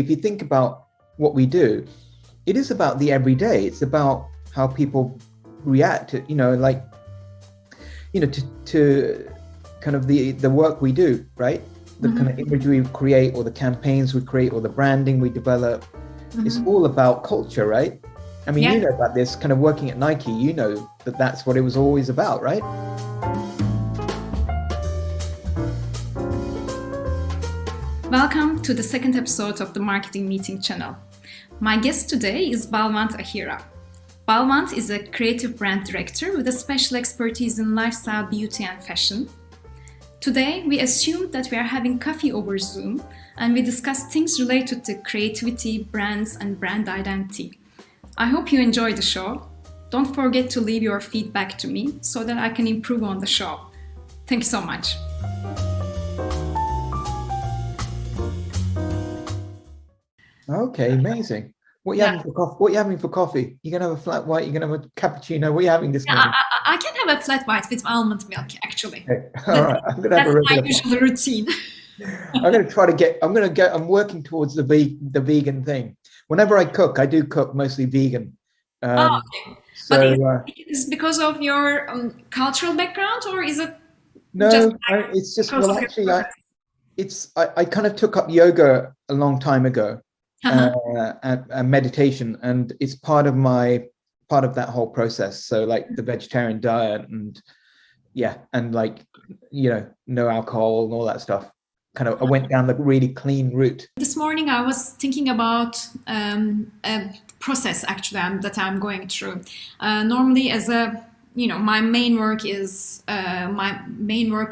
if you think about what we do, it is about the everyday. It's about how people react to, to kind of the work we do, right? The kind of imagery we create, or the campaigns we create, or the branding we develop. It's all about culture, right? I mean, you know about this, kind of working at Nike, you know that that's what it was always about, right? Welcome to the second episode of the Marketing Meeting channel. My guest today is Balwant Ahira. Balwant is a creative brand director with a special expertise in lifestyle, beauty and fashion. Today, we assumed that we are having coffee over Zoom and we discuss things related to creativity, brands and brand identity. I hope you enjoy the show. Don't forget to leave your feedback to me so that I can improve on the show. Thank you so much. Okay, amazing. What are you having for coffee? What are you having for coffee? You're gonna have a flat white. You're gonna have a cappuccino. What are you having this morning? I can have a flat white with almond milk, actually. Okay. All right, I'm gonna have That's my usual routine. I'm working towards the vegan thing. Whenever I cook, I do cook mostly vegan. Okay. So, but is it because of your cultural background, or is it? No, it's just, well, actually, I kind of took up yoga a long time ago. And meditation, and it's part of that whole process. So like the vegetarian diet and no alcohol and all that stuff. Kind of I went down the really clean route. This morning I was thinking about a process actually that I'm going through. Normally my main work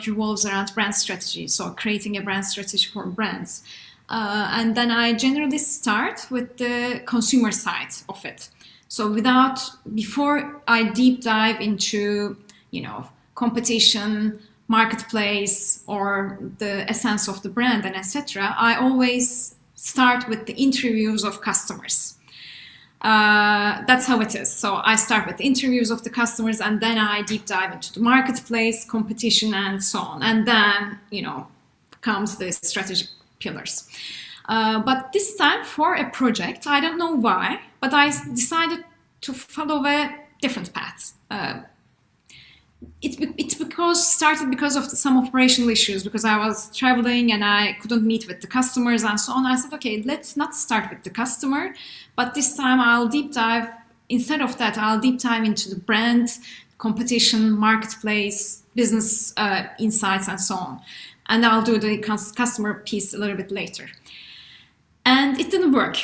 revolves around brand strategy, so creating a brand strategy for brands. And then I generally start with the consumer side of it. So before I deep dive into, competition, marketplace, or the essence of the brand and etc., I always start with the interviews of customers. That's how it is. So I start with the interviews of the customers, and then I deep dive into the marketplace, competition, and so on. And then, comes the strategic pillars. But this time for a project, I don't know why, but I decided to follow a different path. It started because of some operational issues, because I was traveling and I couldn't meet with the customers and so on. I said, okay, let's not start with the customer, but this time I'll deep dive into the brand, competition, marketplace, business insights, and so on. And I'll do the customer piece a little bit later. And it didn't work.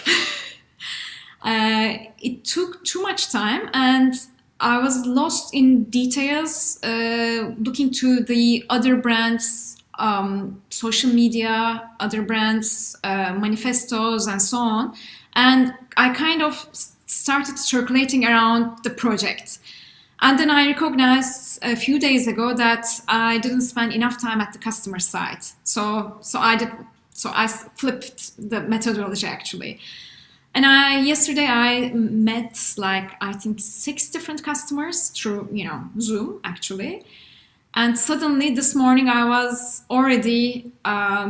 It took too much time, and I was lost in details, looking to the other brands' social media, other brands' manifestos, and so on. And I kind of started circulating around the project. And then I recognized a few days ago that I didn't spend enough time at the customer side. So I flipped the methodology actually. And yesterday I met I think 6 different customers through Zoom actually. And suddenly this morning I was already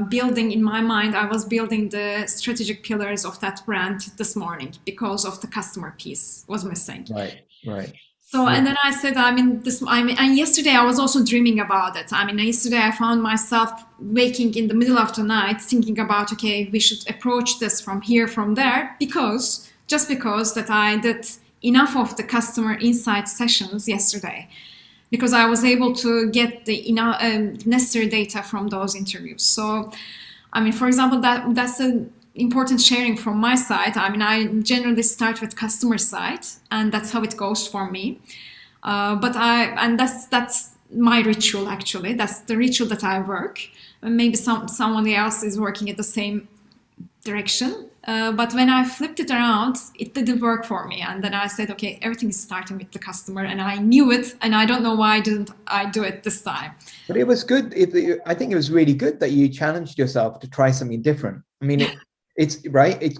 building in my mind. I was building the strategic pillars of that brand this morning because of the customer piece was missing. Right. So, and then I said, and yesterday I was also dreaming about it. Yesterday I found myself waking in the middle of the night thinking about, okay, we should approach this from here, from there, because that I did enough of the customer insight sessions yesterday, because I was able to get the necessary data from those interviews. So, for example, that's an important sharing from my side. I generally start with customer side, and that's how it goes for me. But that's my ritual actually. That's the ritual that I work. Maybe someone else is working at the same direction. But when I flipped it around, it didn't work for me. And then I said, okay, everything is starting with the customer, and I knew it, and I don't know why didn't I do it this time. But it was good. I think it was really good that you challenged yourself to try something different. It's right. It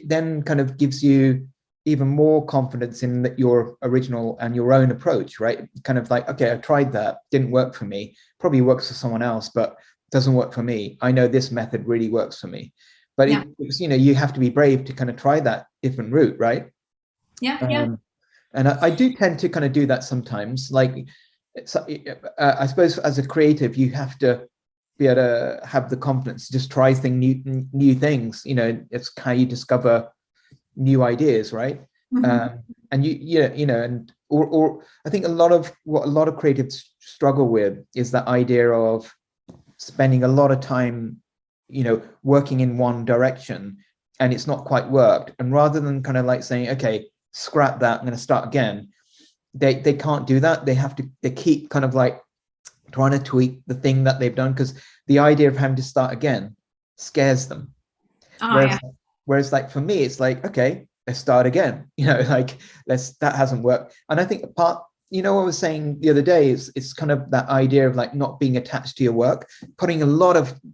then kind of gives you even more confidence in your original and your own approach, right? Kind of like, okay, I tried that, didn't work for me. Probably works for someone else, but doesn't work for me. I know this method really works for me. but it was, you have to be brave to kind of try that different route, right? And I do tend to kind of do that sometimes. Like, I suppose as a creative, you have to be able to have the confidence to just try new things. It's how you discover new ideas, right? And or I think what a lot of creatives struggle with is that idea of spending a lot of time, working in one direction, and it's not quite worked. And rather than kind of like saying, okay, scrap that, I'm going to start again, they can't do that. They keep kind of like trying to tweak the thing that they've done, because the idea of having to start again scares them. Whereas like for me, it's like, okay, let's start again. Like that hasn't worked. And I think what I was saying the other day is it's kind of that idea of like not being attached to your work,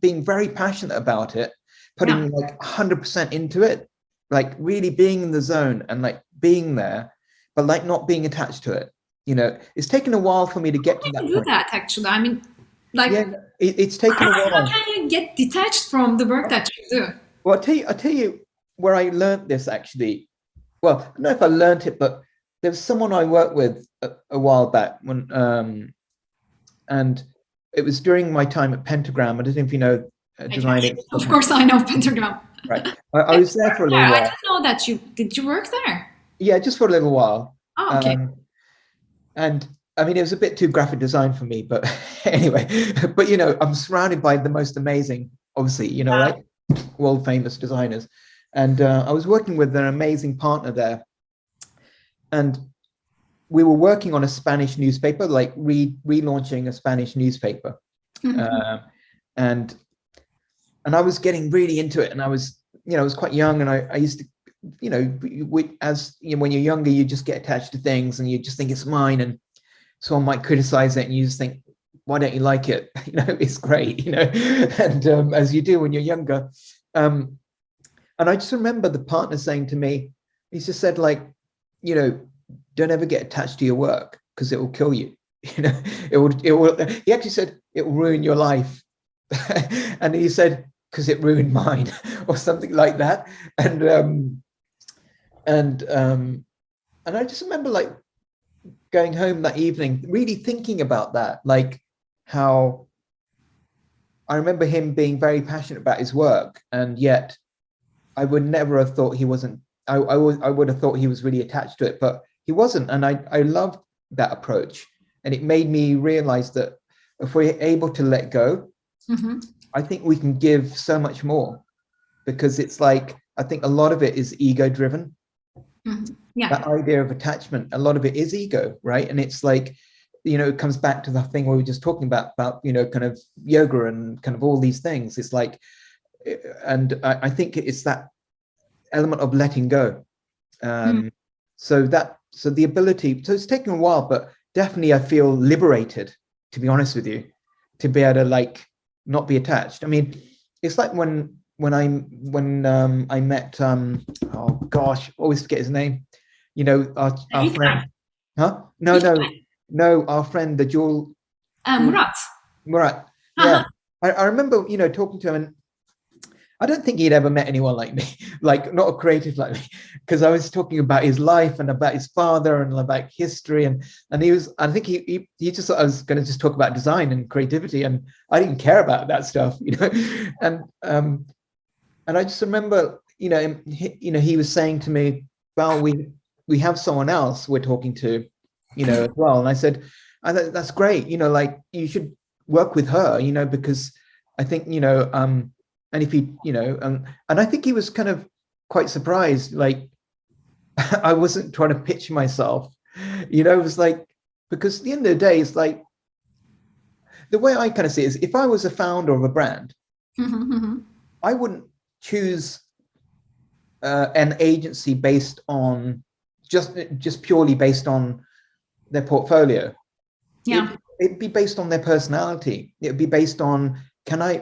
being very passionate about it, putting like 100% into it, like really being in the zone and like being there, but like not being attached to it. It's taken a while for me to get to that point. That actually, I mean, like, it's taken a while. How can you get detached from the work that you do? Well, I'll tell you where I learned this actually. Well, I don't know if I learned it, but there was someone I worked with a while back and it was during my time at Pentagram. I don't know if you know designing. Of course, I know Pentagram. Right. I was there for a little while. I didn't know that did you work there? Yeah, just for a little while. Oh, okay. And I mean, it was a bit too graphic design for me, but anyway, but I'm surrounded by the most amazing, obviously, like world famous designers. And I was working with an amazing partner there. And we were working on a Spanish newspaper, like relaunching a Spanish newspaper. And I was getting really into it. And I was quite young, and I used to, when you're younger, you just get attached to things and you just think it's mine, and someone might criticize it and you just think, why don't you like it? It's great, and as you do when you're younger. And I just remember the partner saying to me, he just said, like, don't ever get attached to your work because it will kill you. It will, he actually said, it will ruin your life. And he said, because it ruined mine, or something like that. And I just remember like going home that evening, really thinking about that, like how I remember him being very passionate about his work, and yet I would never have thought he wasn't. I would have thought he was really attached to it, but he wasn't. And I loved that approach, and it made me realize that if we're able to let go, I think we can give so much more, because it's like, I think a lot of it is ego driven. That idea of attachment, a lot of it is ego, right? And it's like, it comes back to the thing we were just talking about kind of yoga and kind of all these things. It's like, and I think it's that element of letting go. So the ability, so it's taken a while, but definitely I feel liberated, to be honest with you, to be able to like not be attached. I mean, it's like when I met oh gosh, always forget his name. Our friend. Huh? No, our friend, the jewel. Murat. Yeah. I remember, talking to him, and I don't think he'd ever met anyone like me, like not a creative like me, because I was talking about his life and about his father and about history, and he was, I think he just thought I was going to just talk about design and creativity, and I didn't care about that stuff, and I just remember, he was saying to me, well, we have someone else we're talking to, as well, and I said, that's great, like you should work with her, because I think, and if he, and I think he was kind of quite surprised, like I wasn't trying to pitch myself, it was like, because at the end of the day, it's like, the way I kind of see it is, if I was a founder of a brand, I wouldn't choose an agency based on just purely based on their portfolio. It'd be based on their personality. It'd be based on,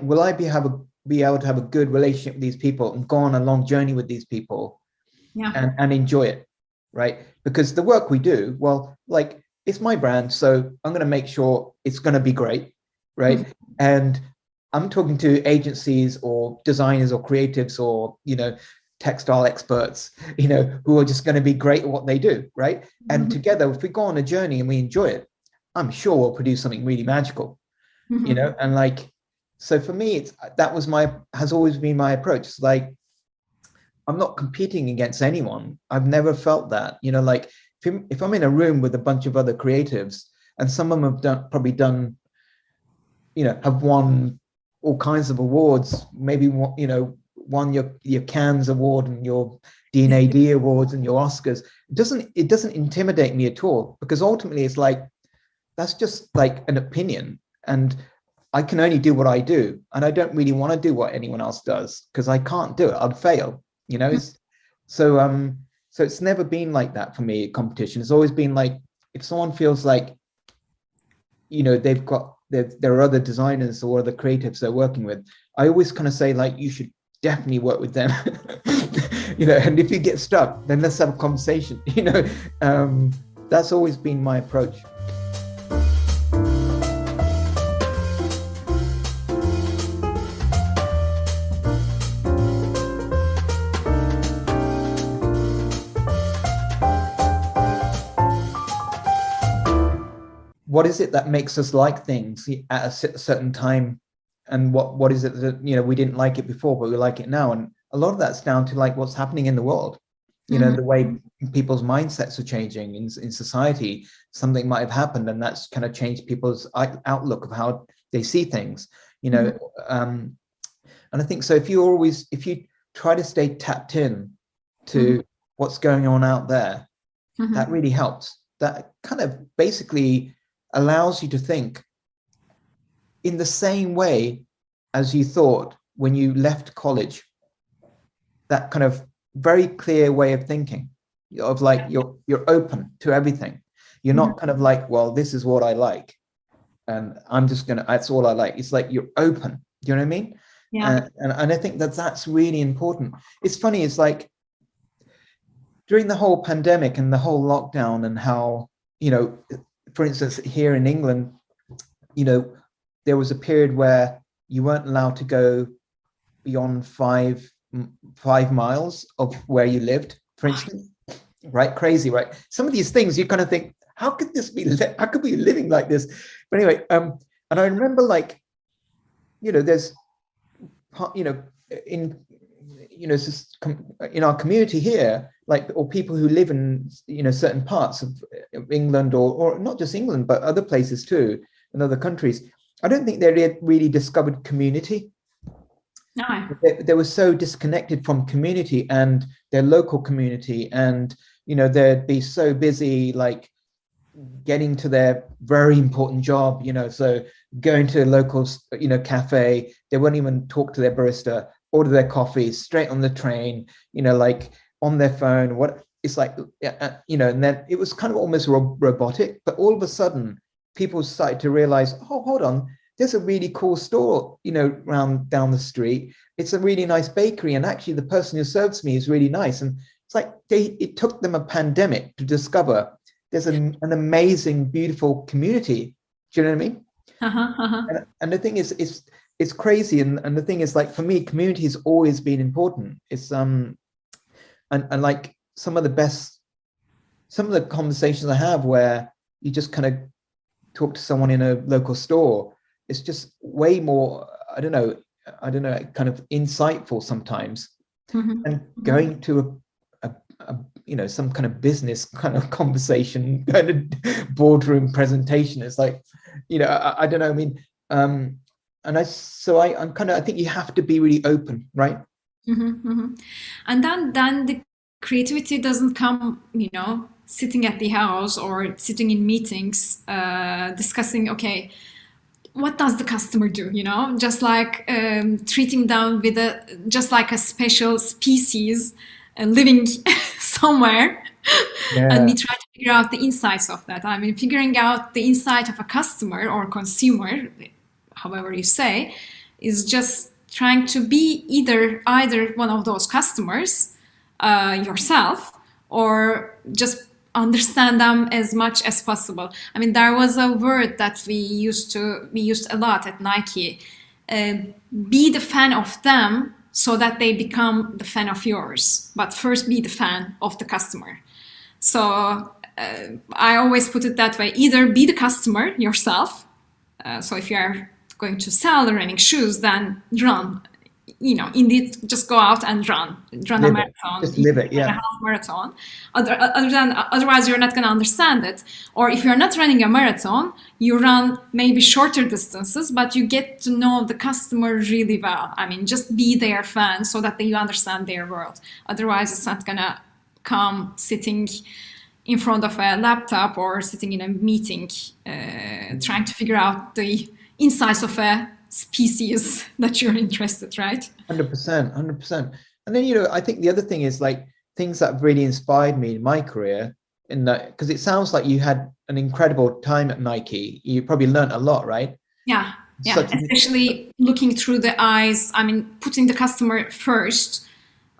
will I be able to have a good relationship with these people and go on a long journey with these people, and enjoy it, right? Because the work we do, well, like, it's my brand, so I'm going to make sure it's going to be great, right? And I'm talking to agencies or designers or creatives or, textile experts, who are just going to be great at what they do, right? And together, if we go on a journey and we enjoy it, I'm sure we'll produce something really magical, and like, so for me, has always been my approach. It's like, I'm not competing against anyone. I've never felt that, like if I'm in a room with a bunch of other creatives and some of them have probably done, have won all kinds of awards, maybe, won your Cannes award and your D&AD awards and your Oscars. It doesn't intimidate me at all, because ultimately it's like, that's just like an opinion, and I can only do what I do, and I don't really want to do what anyone else does, because I can't do it. I'd fail, so it's never been like that for me. Competition has always been like, if someone feels like, there are other designers or other creatives they're working with, I always kind of say, like, you should definitely work with them. And if you get stuck, then let's have a conversation. That's always been my approach. What is it that makes us like things at a certain time, and what is it that we didn't like it before but we like it now? And a lot of that's down to like what's happening in the world, the way people's mindsets are changing in society. Something might have happened and that's kind of changed people's outlook of how they see things, and I think so if you try to stay tapped in to what's going on out there, that really helps. That kind of basically allows you to think in the same way as you thought when you left college. That kind of very clear way of thinking, of like, you're open to everything. You're not kind of like, well, this is what I like, and that's all I like. It's like you're open. Do you know what I mean? Yeah. And I think that's really important. It's funny. It's like during the whole pandemic and the whole lockdown, and how, for instance, here in England, there was a period where you weren't allowed to go beyond 5 miles of where you lived, for instance. Right? Crazy, right? Some of these things you kind of think, how could this be? How could we be living like this? But anyway, and I remember, like, there's, in in our community here, like, or people who live in certain parts of England, or not just England but other places too, in other countries, I don't think they really discovered community. No. They were so disconnected from community and their local community, and they'd be so busy, like, getting to their very important job, so going to a local cafe, they won't even talk to their barista, order their coffee straight on the train, like on their phone. What it's like, and then it was kind of almost robotic. But all of a sudden, people started to realize, oh, hold on, there's a really cool store, down the street. It's a really nice bakery, and actually, the person who serves me is really nice. And it's like it took them a pandemic to discover there's an amazing, beautiful community. Do you know what I mean? And the thing is, it's crazy. And the thing is, like, for me, community has always been important. It's and like some of the conversations I have where you just kind of talk to someone in a local store, it's just way more, I don't know, kind of insightful sometimes. And going to some kind of business kind of conversation, kind of boardroom presentation, it's like, I don't know. I mean, and I think you have to be really open, right? And then the creativity doesn't come, sitting at the house or sitting in meetings, discussing, okay, what does the customer do? Just like treating them with just like a special species living somewhere. Yeah. And we try to figure out the insights of that. I mean, figuring out the insight of a customer or consumer, however you say, is just trying to be either one of those customers yourself, or just understand them as much as possible. I mean, there was a word that we used a lot at Nike, be the fan of them so that they become the fan of yours. But first be the fan of the customer. So I always put it that way. Either be the customer yourself. So if you are going to sell running shoes, then run. Indeed, just go out and run Live a it. marathon, Just live it, a yeah. half marathon. Otherwise, you're not going to understand it. Or if you're not running a marathon, you run maybe shorter distances, but you get to know the customer really well. I mean, just be their fan so that you understand their world. Otherwise, it's not going to come sitting in front of a laptop or sitting in a meeting trying to figure out the insights of a species that you're interested, right? 100%. And then, I think the other thing is like things that really inspired me in my career, in that, because it sounds like you had an incredible time at Nike. You probably learned a lot, right? Yeah. Especially looking through the eyes. I mean, putting the customer first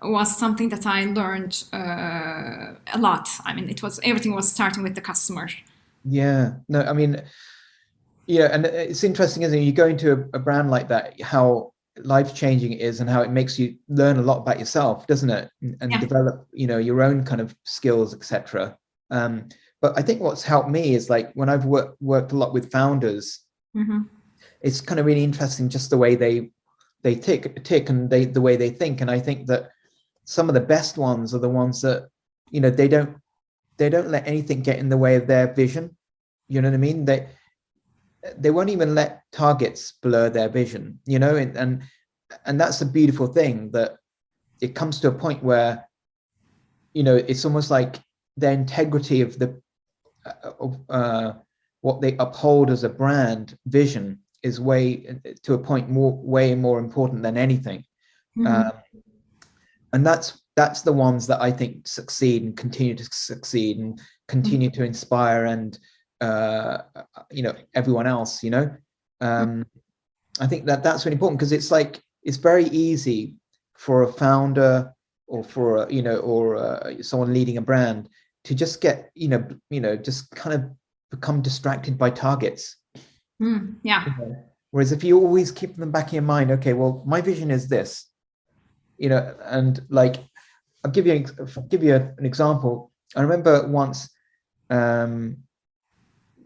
was something that I learned a lot. I mean, everything was starting with the customer. Yeah. No, I mean, and it's interesting, isn't it? You go into a brand like that, how life-changing it is and how it makes you learn a lot about yourself, doesn't it? And develop, your own kind of skills, etc. But I think what's helped me is like when I've worked a lot with founders, it's kind of really interesting just the way they tick and the way they think. And I think that some of the best ones are the ones that, they don't let anything get in the way of their vision. You know what I mean? They won't even let targets blur their vision, and that's a beautiful thing, that it comes to a point where, it's almost like the integrity of what they uphold as a brand vision is way more important than anything. And that's the ones that I think succeed and continue to succeed and continue to inspire and everyone else. I think that's really important, because it's like it's very easy for a founder or for someone leading a brand to just get just kind of become distracted by targets. Whereas if you always keep them back in your mind, okay, well, my vision is this, and like I'll give you an example. I remember once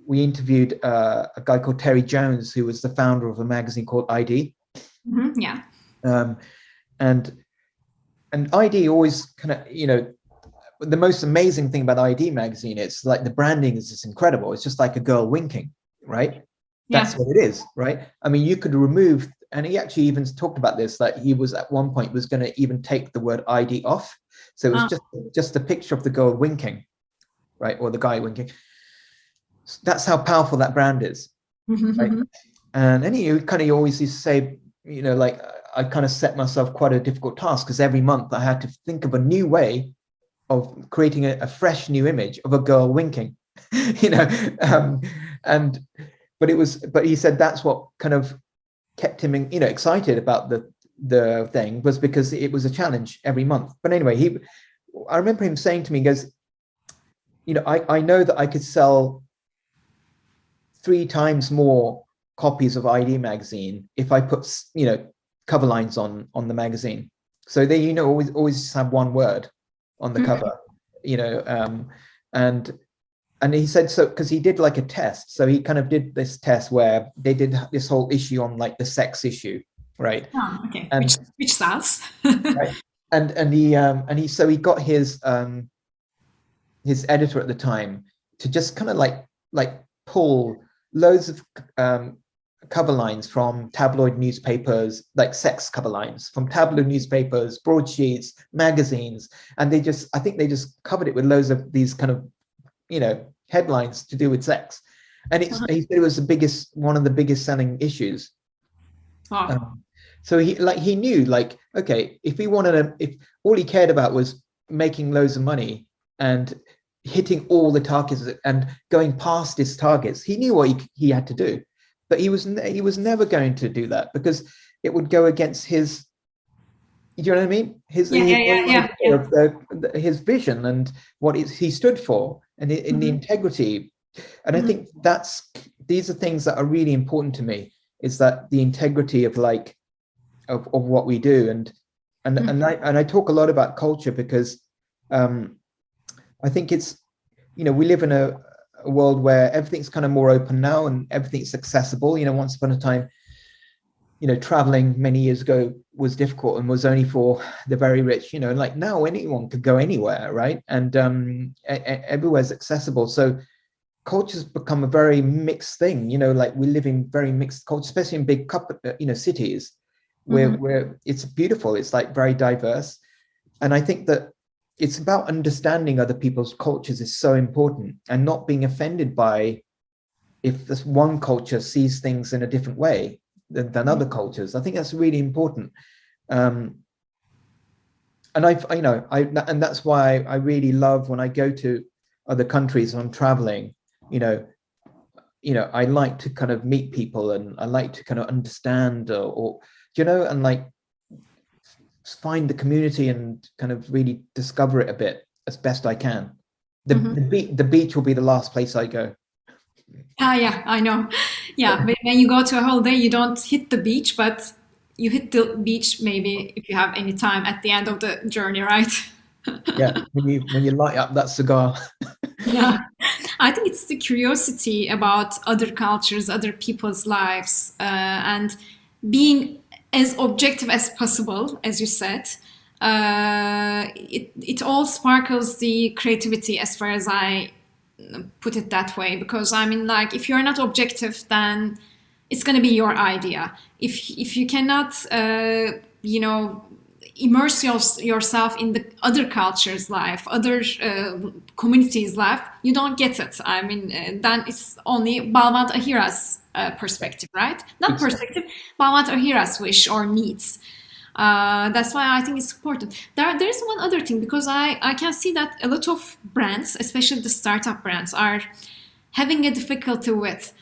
we interviewed a guy called Terry Jones, who was the founder of a magazine called ID. And ID always kind of, the most amazing thing about ID magazine, it's like the branding is just incredible. It's just like a girl winking, right? That's what it is, right? I mean, you could remove, and he actually even talked about this, that he was at one point was going to even take the word ID off. So it was just a picture of the girl winking, right? Or the guy winking. That's how powerful that brand is. Right? And then you always used to say, like I kind of set myself quite a difficult task, because every month I had to think of a new way of creating a fresh new image of a girl winking, but he said that's what kind of kept him excited about the thing, was because it was a challenge every month. But anyway, I remember him saying to me, he goes, I know that I could sell 3 times more copies of ID magazine if I put cover lines on the magazine, so they always have one word on the cover, and he said so because he did like a test. So he kind of did this test where they did this whole issue on like the sex issue, right? Okay. And which sells. Right. And he got his editor at the time to just kind of like pull loads of cover lines from tabloid newspapers, like sex cover lines from tabloid newspapers, broadsheets, magazines, and I think they just covered it with loads of these kind of headlines to do with sex. And he said it was one of the biggest selling issues. So he knew, like, okay, if all he cared about was making loads of money and hitting all the targets and going past his targets, he knew what he had to do. But he was never going to do that, because it would go against his, you know what I mean? His vision and what he stood for, and in the integrity. And I think these are things that are really important to me. is that the integrity of like of what we do. And I talk a lot about culture because I think it's, you know, we live in a world where everything's kind of more open now and everything's accessible. You know, once upon a time, you know, traveling many years ago was difficult and was only for the very rich, you know, and like now anyone could go anywhere, right? And everywhere's accessible. So culture's become a very mixed thing, you know, like we live in very mixed culture, especially in big, you know, cities where it's beautiful. It's like very diverse. And I think that it's about understanding other people's cultures is so important, and not being offended by if this one culture sees things in a different way than other cultures. I think that's really important. And and that's why I really love when I go to other countries and I'm traveling, you know, I like to kind of meet people and I like to kind of understand or you know, and like find the community and kind of really discover it a bit as best I can. The beach will be the last place I go. Yeah, I know. Yeah, when you go to a holiday, you don't hit the beach, but you hit the beach maybe if you have any time at the end of the journey, right? Yeah, when you light up that cigar. Yeah, I think it's the curiosity about other cultures, other people's lives, and being as objective as possible, as you said. It all sparkles the creativity, as far as I put it that way, because I mean, like, if you're not objective, then it's going to be your idea. If you cannot you know, immerse yourself in the other culture's life, other communities' life, you don't get it. I mean, then it's only Balwant Ahira's perspective, right? Not perspective, Balwant Ahira's wish or needs. That's why I think it's important. There's one other thing, because I can see that a lot of brands, especially the startup brands, are having a difficulty with,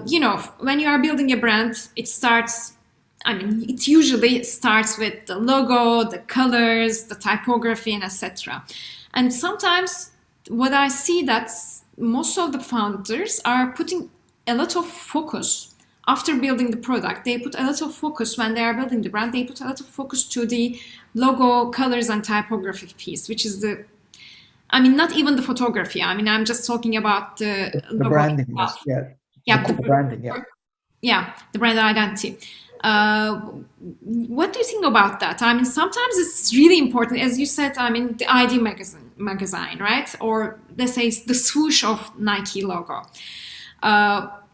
you know, when you are building a brand, it usually starts with the logo, the colors, the typography, and etc. And sometimes what I see that most of the founders are putting a lot of focus after building the product. They put a lot of focus when they are building the brand. They put a lot of focus to the logo, colors, and typography piece, which is not even the photography. I mean, I'm just talking about the logo branding. itself. Yeah, the branding. Yeah, the brand identity. What do you think about that? I mean, sometimes it's really important, as you said. I mean, the ID magazine, right? Or let's say the swoosh of Nike logo.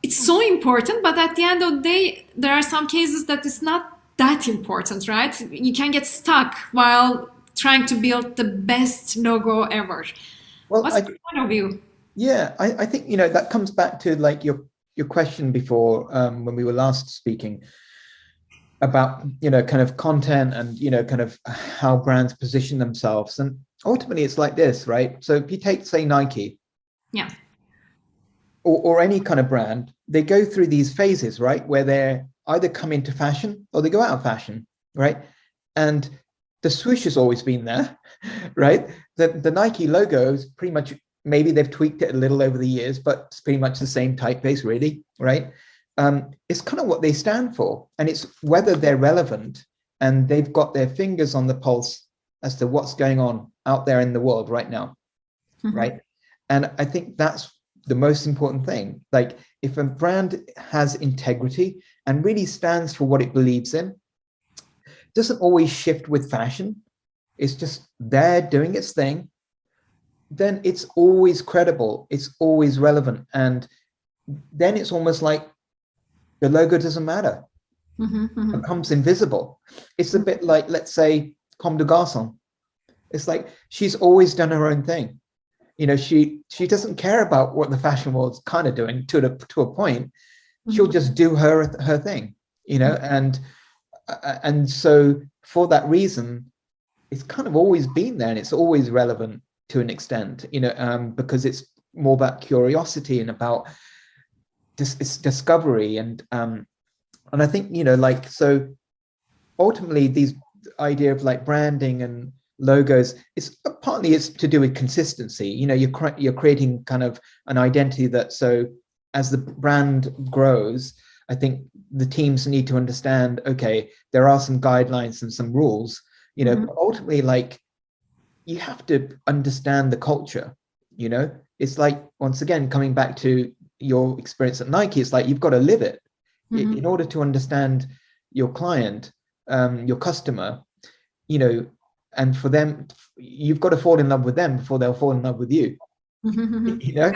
It's so important, but at the end of the day, there are some cases that it's not that important, right? You can get stuck while trying to build the best logo ever. Well, what's your point of view? Yeah, I think, you know, that comes back to like your question before, when we were last speaking about, you know, kind of content and, you know, kind of how brands position themselves. And ultimately it's like this, right? So if you take, say, Nike. Yeah. Or any kind of brand, they go through these phases, right? Where they either come into fashion or they go out of fashion, right? And the swoosh has always been there, right? The Nike logo is pretty much, maybe they've tweaked it a little over the years, but it's pretty much the same typeface, really, right? It's kind of what they stand for. And it's whether they're relevant and they've got their fingers on the pulse as to what's going on out there in the world right now, right? And I think that's the most important thing. Like, if a brand has integrity and really stands for what it believes in, doesn't always shift with fashion, it's just there doing its thing, then it's always credible, it's always relevant. And then it's almost like the logo doesn't matter. It becomes invisible. It's a bit like, let's say, Comme des Garçons. It's like she's always done her own thing. You know, she doesn't care about what the fashion world's kind of doing to a point. She'll just do her thing, you know, and so for that reason, it's kind of always been there, and it's always relevant to an extent, you know, because it's more about curiosity and about it's discovery, and I think, you know, like, so ultimately these idea of like branding and logos, it's partly it's to do with consistency. You know, you're creating kind of an identity that, so as the brand grows, I think the teams need to understand, okay, there are some guidelines and some rules, you know, but ultimately, like, you have to understand the culture, you know. It's like, once again, coming back to your experience at Nike, it's like, you've got to live it. In order to understand your client, your customer, you know, and for them, you've got to fall in love with them before they'll fall in love with you. You know,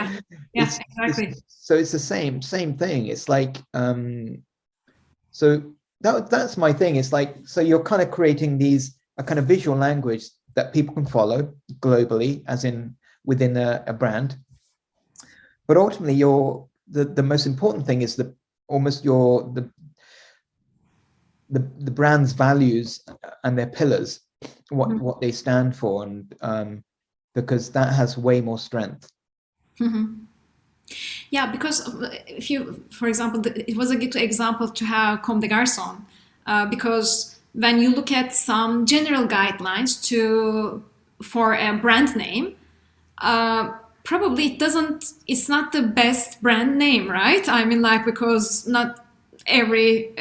exactly. So it's the same thing. It's like, so that's my thing. It's like, so you're kind of creating a kind of visual language that people can follow globally, as in within a brand. But ultimately, the most important thing is the brand's values and their pillars, what they stand for, and because that has way more strength. Yeah, because if you, for example, it was a good example to have Comme des Garçons, because when you look at some general guidelines for a brand name, probably it's not the best brand name, right? I mean, like, because not every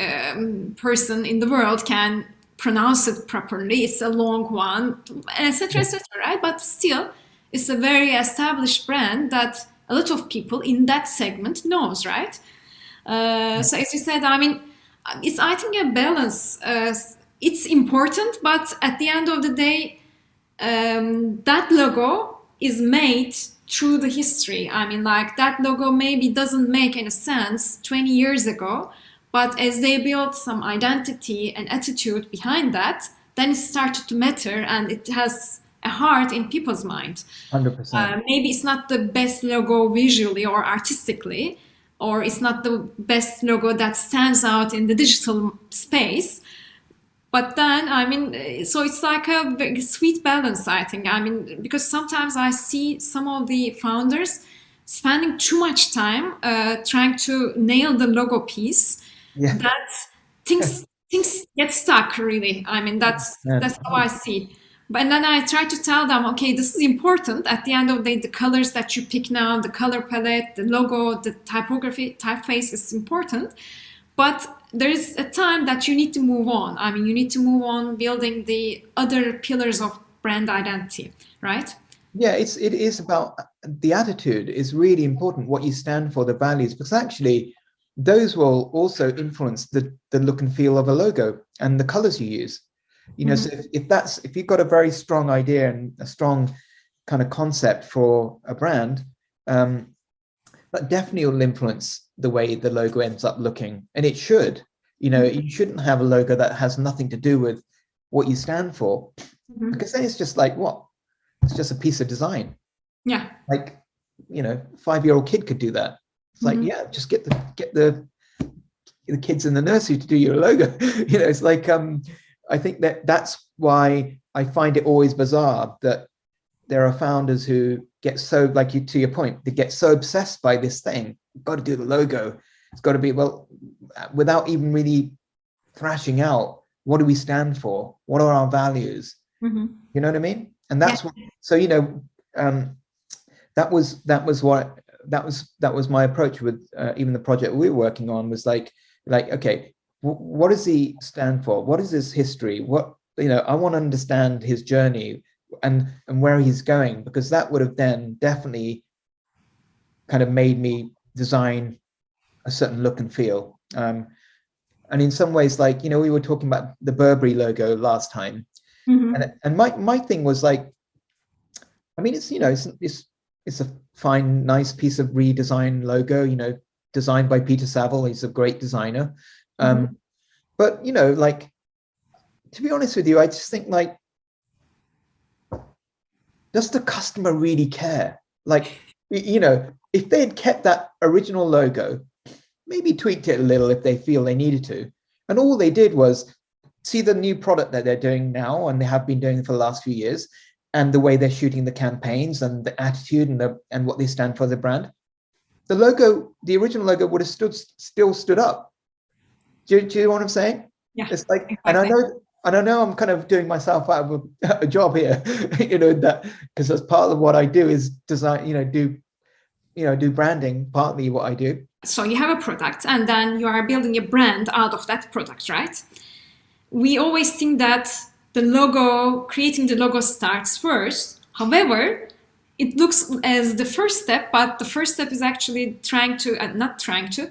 person in the world can pronounce it properly. It's a long one, etc., etc., right? But still, it's a very established brand that a lot of people in that segment knows, right? So as you said, I mean, it's, I think, a balance. It's important, but at the end of the day, that logo is made through the history. I mean, like, that logo maybe doesn't make any sense 20 years ago, but as they built some identity and attitude behind that, then it started to matter, and it has a heart in people's mind. 100%. Maybe it's not the best logo visually or artistically, or it's not the best logo that stands out in the digital space. But then, I mean, so it's like a very sweet balance, I think. I mean, because sometimes I see some of the founders spending too much time trying to nail the logo piece, that things get stuck, really. I mean, that's how I see. But then I try to tell them, okay, this is important. At the end of the day, the colors that you pick now, the color palette, the logo, the typography, typeface is important. But there is a time that you need to move on. I mean, you need to move on building the other pillars of brand identity, right? Yeah, it is about the attitude is really important, what you stand for, the values, because actually those will also influence the look and feel of a logo and the colors you use. You know, so if you've got a very strong idea and a strong kind of concept for a brand, that definitely will influence the way the logo ends up looking. And it should. You know, you shouldn't have a logo that has nothing to do with what you stand for, because then it's just like, what? It's just a piece of design. Yeah. Like, you know, 5-year-old kid could do that. It's like, yeah, just get the kids in the nursery to do your logo. You know, it's like, I think that's why I find it always bizarre that there are founders who get so, like, you, to your point, they get so obsessed by this thing. You've got to do the logo. It's got to be, well, without even really thrashing out, what do we stand for? What are our values? You know what I mean? And that's what, so, you know, that was my approach with even the project we were working on, was like, okay, what does he stand for? What is his history? What, you know, I want to understand his journey and where he's going, because that would have then definitely kind of made me design a certain look and feel. And in some ways, like, you know, we were talking about the Burberry logo last time, and my thing was like, I mean, it's, you know, it's a fine, nice piece of redesigned logo, you know, designed by Peter Saville. He's a great designer. But, you know, like, to be honest with you, I just think, like, does the customer really care? Like, you know, if they had kept that original logo, maybe tweaked it a little if they feel they needed to, and all they did was see the new product that they're doing now, and they have been doing for the last few years, and the way they're shooting the campaigns and the attitude and what they stand for as a brand, the logo, the original logo, would have still stood up. Do you know what I'm saying? Yeah. It's like, exactly. And I know I'm kind of doing myself out of a job here, you know, that, because that's part of what I do is design, you know, do do branding, partly what I do. So you have a product and then you are building a brand out of that product, right? We always think that creating the logo starts first. However, it looks as the first step, but the first step is actually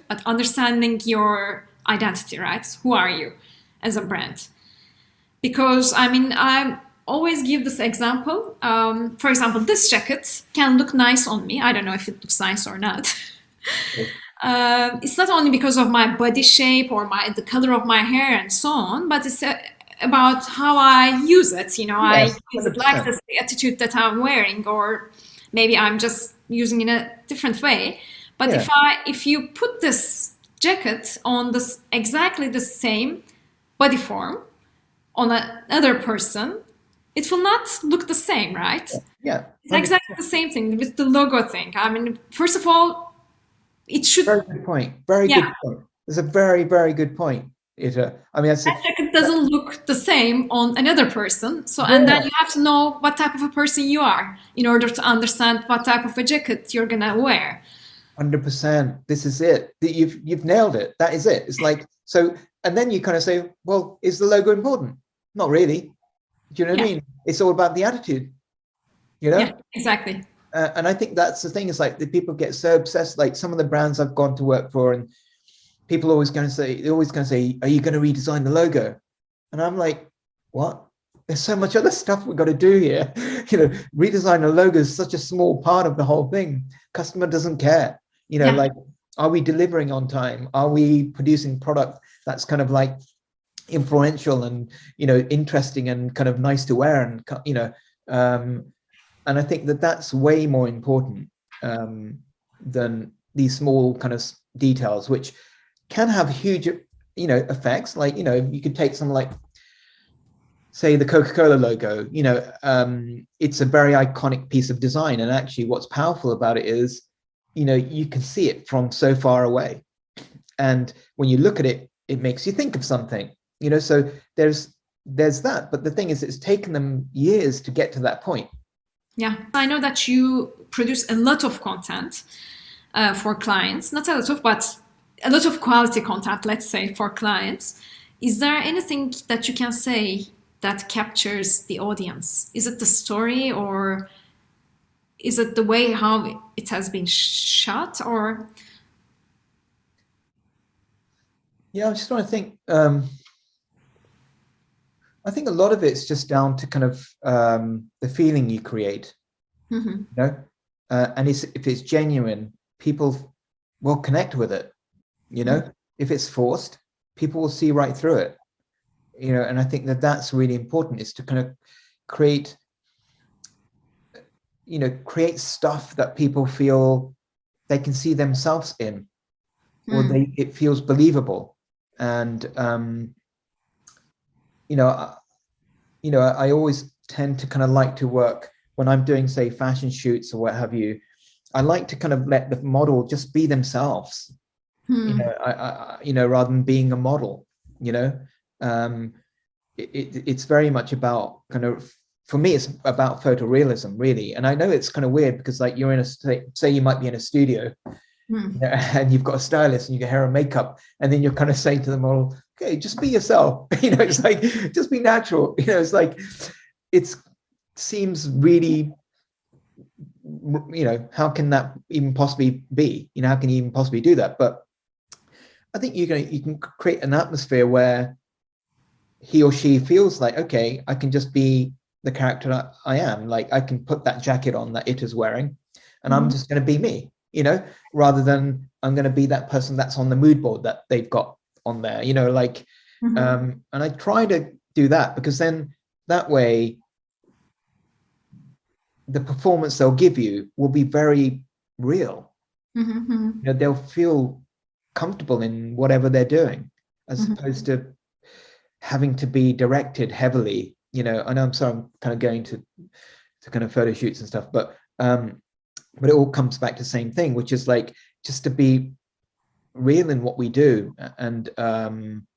but understanding your identity, right? Who are you as a brand? Because I always give this example. For example, this jacket can look nice on me. I don't know if it looks nice or not. It's not only because of my body shape or the color of my hair and so on, but it's about how I use it. Yes, I use it like this, the attitude that I'm wearing, or maybe I'm just using it in a different way. But if you put this jacket on exactly the same body form on another person, it will not look the same, right? Yeah. It's exactly the same thing with the logo thing. First of all, it should. Very good point. Very good point. It's a very, very good point. That jacket doesn't look the same on another person. So, and then you have to know what type of a person you are in order to understand what type of a jacket you're gonna wear. 100%. This is it. You've nailed it. That is it. It's like, so, and then you kind of say, well, is the logo important? Not really. Do you know what I mean? It's all about the attitude. Yeah, exactly. And I think that's the thing, is like the people get so obsessed. Like some of the brands I've gone to work for, and people are always going to say, are you going to redesign the logo? And I'm like, what? There's so much other stuff we've got to do here. Redesign a logo is such a small part of the whole thing. Customer doesn't care. Like, are we delivering on time? Are we producing product that's kind of like influential and, interesting and kind of nice to wear? And, and I think that that's way more important than these small kind of details, which can have huge, effects. Like, you could take some, like, say the Coca-Cola logo, it's a very iconic piece of design. And actually what's powerful about it is, you can see it from so far away. And when you look at it, it makes you think of something, so there's that. But the thing is, it's taken them years to get to that point. Yeah, I know that you produce a lot of content for clients, not a lot of, but a lot of quality content, let's say, for clients. Is there anything that you can say that captures the audience? Is it the story, or is it the way how it has been shot, or? Yeah, I'm just trying to think. I think a lot of it's just down to kind of the feeling you create, and if it's genuine, people will connect with it. If it's forced, people will see right through it. And I think that that's really important, is to kind of create stuff that people feel they can see themselves in, or it feels believable. And I always tend to kind of like to work when I'm doing, say, fashion shoots or what have you. I like to kind of let the model just be themselves, rather than being a model. It's very much about kind of, for me, it's about photorealism, really. And I know it's kind of weird because, like, you're in say you might be in a studio, and you've got a stylist and you get hair and makeup, and then you're kind of saying to the model, okay, just be yourself. It's like, just be natural. It's like, it seems really, how can that even possibly be? How can you even possibly do that? But I think you can create an atmosphere where he or she feels like, okay, I can just be the character that I am. Like, I can put that jacket on that it is wearing, and I'm just going to be me, rather than I'm going to be that person that's on the mood board that they've got on there, and I try to do that, because then that way the performance they'll give you will be very real. They'll feel comfortable in whatever they're doing, as opposed to having to be directed heavily. I know I'm kind of going to kind of photo shoots and stuff, but it all comes back to the same thing, which is like, just to be real in what we do, and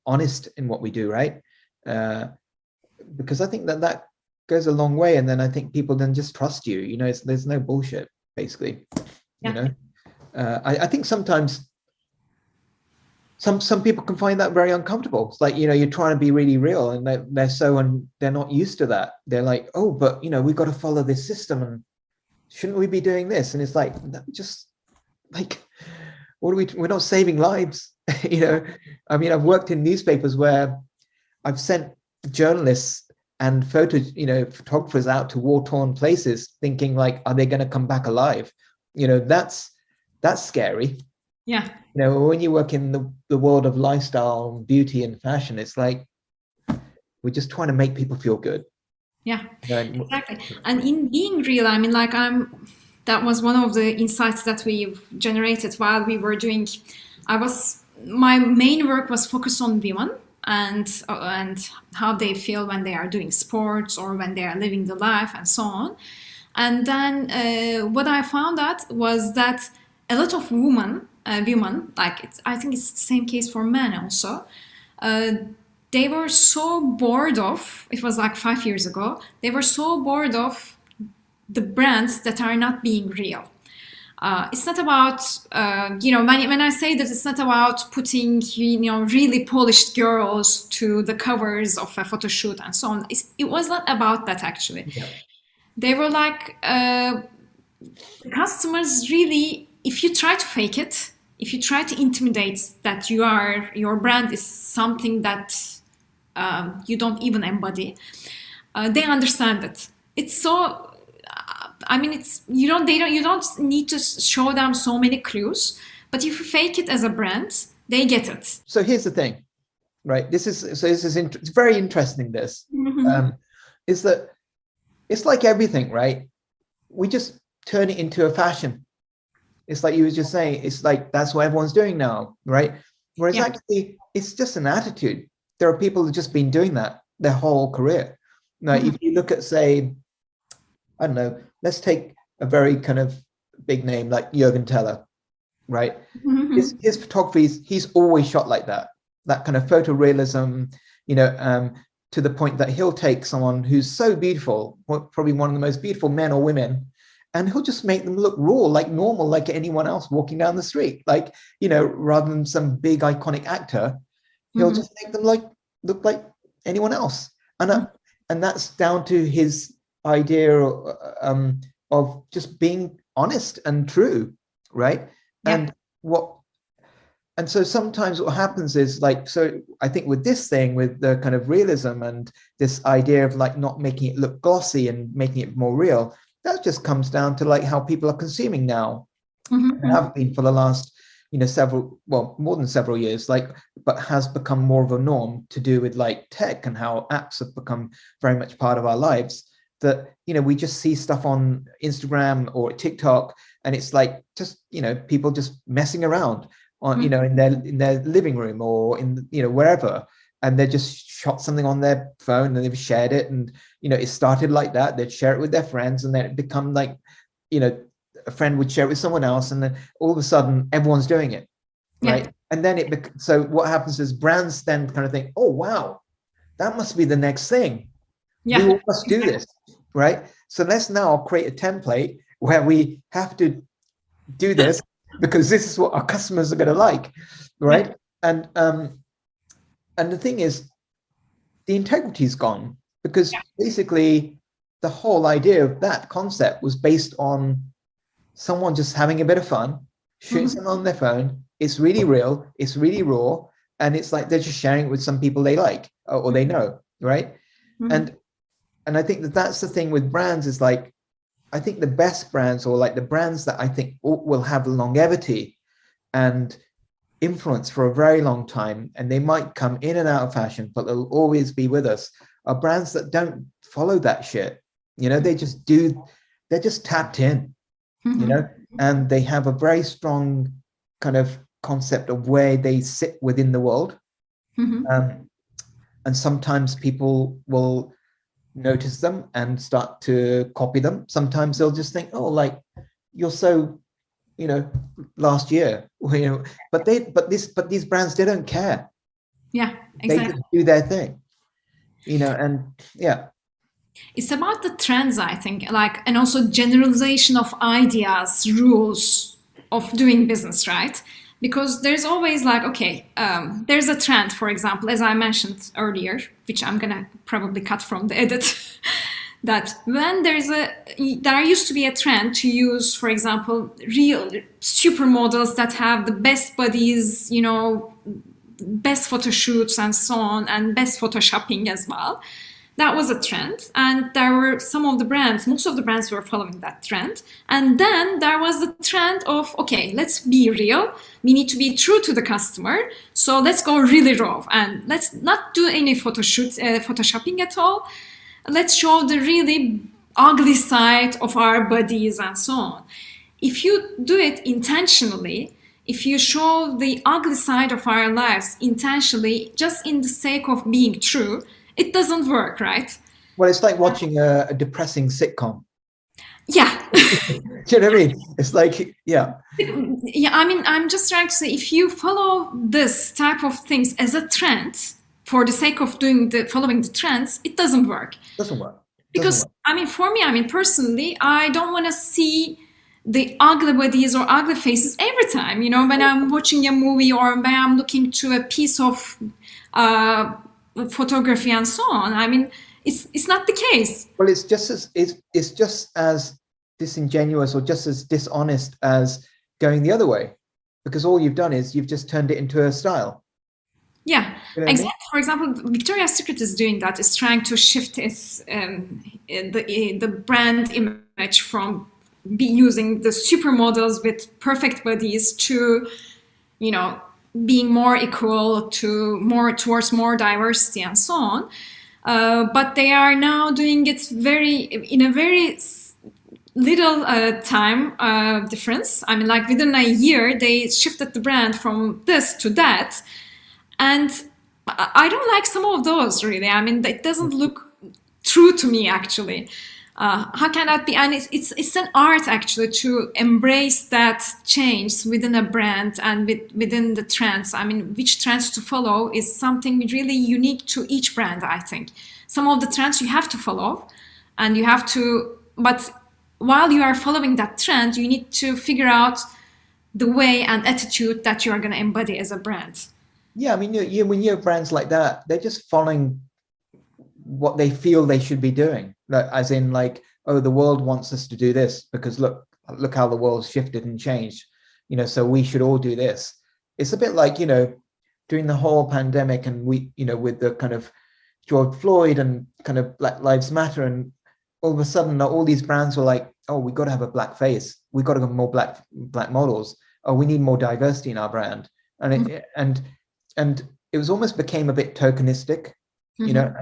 honest in what we do, right? Because I think that goes a long way, and then I think people then just trust you. There's no bullshit, basically. I think sometimes some people can find that very uncomfortable. It's like, you're trying to be really real, and they're not used to that. They're like, oh, but we've got to follow this system, and shouldn't we be doing this? And it's like, just like, we're not saving lives. I mean, I've worked in newspapers where I've sent journalists and photographers out to war-torn places thinking like, are they going to come back alive? That's scary. Yeah. When you work in the world of lifestyle, beauty and fashion, it's like, we're just trying to make people feel good. Yeah, exactly. And in being real, I mean, like that was one of the insights that we generated while we were doing, my main work was focused on women and how they feel when they are doing sports or when they are living the life and so on. And then what I found out was that a lot of women, like I think it's the same case for men also, they were so bored of, it was like 5 years ago, they were so bored of the brands that are not being real. It's not about, when I say that, it's not about putting, really polished girls to the covers of a photo shoot and so on. It was not about that, actually. Yeah. They were like, the customers really, if you try to fake it, if you try to intimidate that your brand is something that you don't even embody, they understand it. It's so, you don't need to show them so many clues, but if you fake it as a brand, they get it. So here's the thing, right? This is it's very interesting. This is that it's like everything, right? We just turn it into a fashion. It's like you were just saying, it's like, that's what everyone's doing now, right? Whereas actually, it's just an attitude. There are people who've just been doing that their whole career. Now, if you look at, say, I don't know, let's take a very kind of big name like Jürgen Teller, right? His photography, he's always shot like that kind of photorealism, to the point that he'll take someone who's so beautiful, probably one of the most beautiful men or women, and he'll just make them look raw, like normal, like anyone else walking down the street, like, rather than some big iconic actor, he'll just make them look like anyone else. And that's down to his idea of just being honest and true, right? Yeah. And so sometimes what happens is like, so I think with this thing, with the kind of realism and this idea of like not making it look glossy and making it more real, that just comes down to like how people are consuming now, and have been for the last, more than several years, but has become more of a norm to do with like tech and how apps have become very much part of our lives. That, we just see stuff on Instagram or TikTok, and it's like just, people just messing around on, in their living room or in, wherever, and they just shot something on their phone and they've shared it, and it started like that. They'd share it with their friends, and then it become like, a friend would share it with someone else, and then all of a sudden everyone's doing it, right? Yeah. And then so what happens is brands then kind of think, oh wow, that must be the next thing. Yeah. We all must do this, right? So let's now create a template where we have to do this because this is what our customers are going to like, right? Yeah. And the thing is, the integrity is gone, because basically the whole idea of that concept was based on someone just having a bit of fun, shooting something on their phone. It's really real, it's really raw, and it's like they're just sharing it with some people they like or they know, right? And I think that's the thing with brands, is like, I think the best brands, or like the brands that I think will have longevity and influence for a very long time, and they might come in and out of fashion, but they'll always be with us, are brands that don't follow that shit. They just they're just tapped in, and they have a very strong kind of concept of where they sit within the world. And sometimes people will notice them and start to copy them. Sometimes they'll just think, oh, like, you're so, last year, but these brands, they don't care. Yeah, exactly. They just do their thing, and yeah. It's about the trends, I think, and also generalization of ideas, rules, of doing business, right? Because there's always like, okay, there's a trend, for example, as I mentioned earlier, which I'm gonna probably cut from the edit, that when there used to be a trend to use, for example, real supermodels that have the best bodies, you know, best photo shoots and so on, and best photoshopping as well. That was a trend, and there were most of the brands were following that trend. And then there was the trend of, okay, let's be real. We need to be true to the customer. So let's go really raw and let's not do any photoshopping at all. Let's show the really ugly side of our bodies and so on. If you do it intentionally, if you show the ugly side of our lives intentionally, just in the sake of being true, it doesn't work, right? Well, it's like watching a depressing sitcom. Yeah. Do you know what I mean? It's like, yeah. Yeah, I mean, I'm just trying to say, if you follow this type of things as a trend for the sake of following the trends, it doesn't work. Doesn't work. Because, I mean, for me, I mean, personally, I don't want to see the ugly bodies or ugly faces every time, you know, when I'm watching a movie or when I'm looking to a piece of photography and so on. I mean, it's not the case. Well, it's just as disingenuous or just as dishonest as going the other way, because all you've done is you've just turned it into a style. Yeah, you know exactly. For example, Victoria's Secret is doing that. It's trying to shift its the brand image from using the supermodels with perfect bodies to, you know, being more equal, to more towards more diversity and so on. But they are now doing it in a very little time difference. I mean, like within a year, they shifted the brand from this to that. And I don't like some of those, really. I mean, it doesn't look true to me, actually. How can that be? And it's an art, actually, to embrace that change within a brand and within the trends. I mean, which trends to follow is something really unique to each brand, I think. Some of the trends you have to follow, and you have to, but while you are following that trend, you need to figure out the way and attitude that you are going to embody as a brand. Yeah, I mean, when you have brands like that, they're just following what they feel they should be doing. As in, like, oh, the world wants us to do this because look how the world's shifted and changed, you know, so we should all do this. It's a bit like, you know, during the whole pandemic and we, you know, with the kind of George Floyd and kind of Black Lives Matter, and all of a sudden all these brands were like, oh, we got to have a black face, we got to have more black models, oh, we need more diversity in our brand. And and it was almost became a bit tokenistic, you know,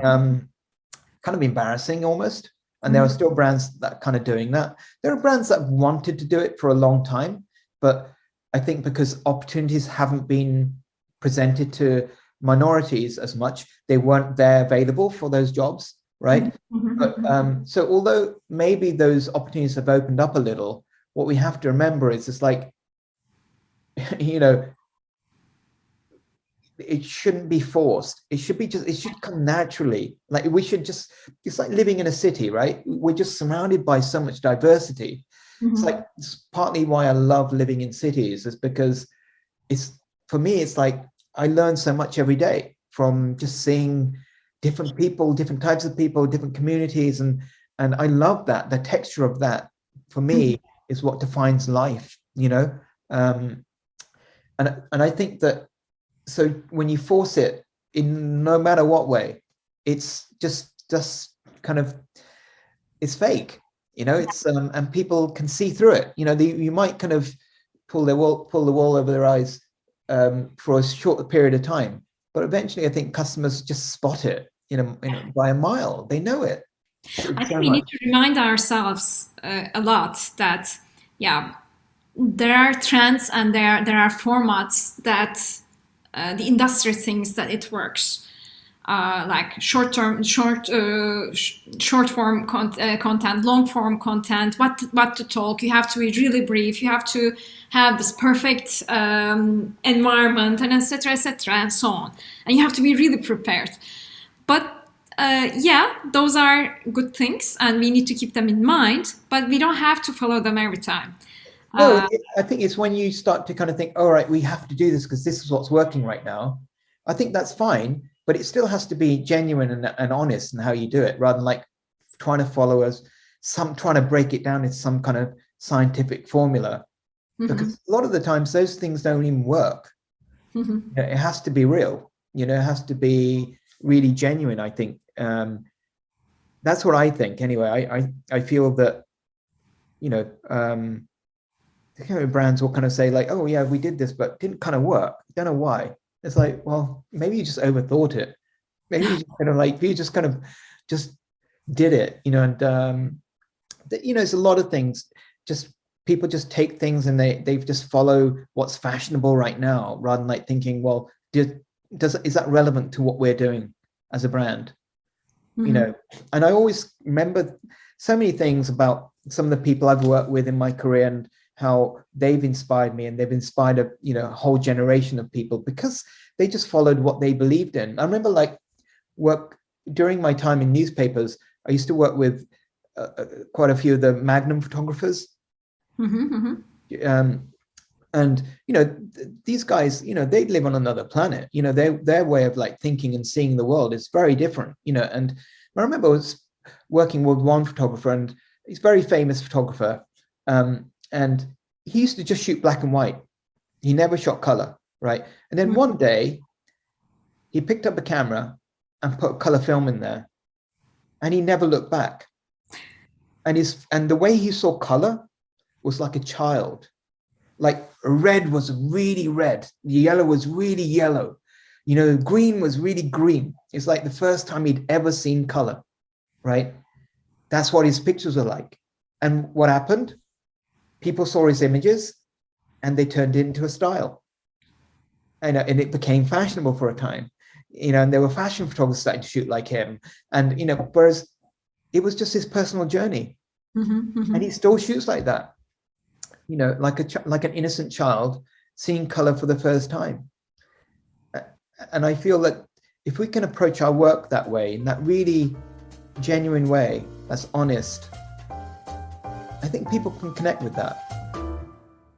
kind of embarrassing almost. And there are still brands that kind of doing that. There are brands that wanted to do it for a long time, but I think because opportunities haven't been presented to minorities as much, they weren't there available for those jobs, right? But so although maybe those opportunities have opened up a little, what we have to remember is it's like, you know, it shouldn't be forced. It should come naturally. Like it's like living in a city, right? We're just surrounded by so much diversity. It's partly why I love living in cities, is because for me, it's like I learn so much every day from just seeing different people, different types of people, different communities. And I love that. The texture of that, for me, is what defines life, you know? And I think that, so when you force it in no matter what way, it's just kind of, it's fake, you know. It's and people can see through it. You know, you might kind of pull the wool over their eyes for a short period of time, but eventually I think customers just spot it, you know, by a mile. They know it. I think we need to remind ourselves a lot that, yeah, there are trends and there are formats that the industry thinks that it works, like short form content, long form content, what to talk. You have to be really brief. You have to have this perfect environment, and etc., and so on. And you have to be really prepared. But yeah, those are good things, and we need to keep them in mind. But we don't have to follow them every time. No, I think it's when you start to kind of think, all right, we have to do this because this is what's working right now. I think that's fine, but it still has to be genuine and honest in how you do it, rather than like trying to follow trying to break it down into some kind of scientific formula. Because a lot of the times those things don't even work. It has to be real, it has to be really genuine, I think. That's what I think anyway. I feel that, brands will kind of say like, oh yeah, we did this, but it didn't kind of work. Don't know why. It's like, well, maybe you just overthought it. Maybe you just kind of just did it, and it's a lot of things. Just people just take things and they just follow what's fashionable right now, rather than like thinking, well, is that relevant to what we're doing as a brand? And I always remember so many things about some of the people I've worked with in my career and how they've inspired me, and they've inspired a whole generation of people because they just followed what they believed in. I remember during my time in newspapers, I used to work with quite a few of the Magnum photographers. And these guys, they live on another planet. Their way of like thinking and seeing the world is very different. And I remember I was working with one photographer, and he's a very famous photographer, and he used to just shoot black and white. He never shot color, right? And then one day he picked up a camera and put color film in there, and he never looked back. And the way he saw color was like a child. Like red was really red, yellow was really yellow, green was really green. It's like the first time he'd ever seen color, right? That's what his pictures were like. And what happened? People saw his images and they turned it into a style. And it became fashionable for a time, and there were fashion photographers starting to shoot like him. And, whereas it was just his personal journey. And he still shoots like that. Like an innocent child seeing color for the first time. And I feel that if we can approach our work that way, in that really genuine way, that's honest, I think people can connect with that.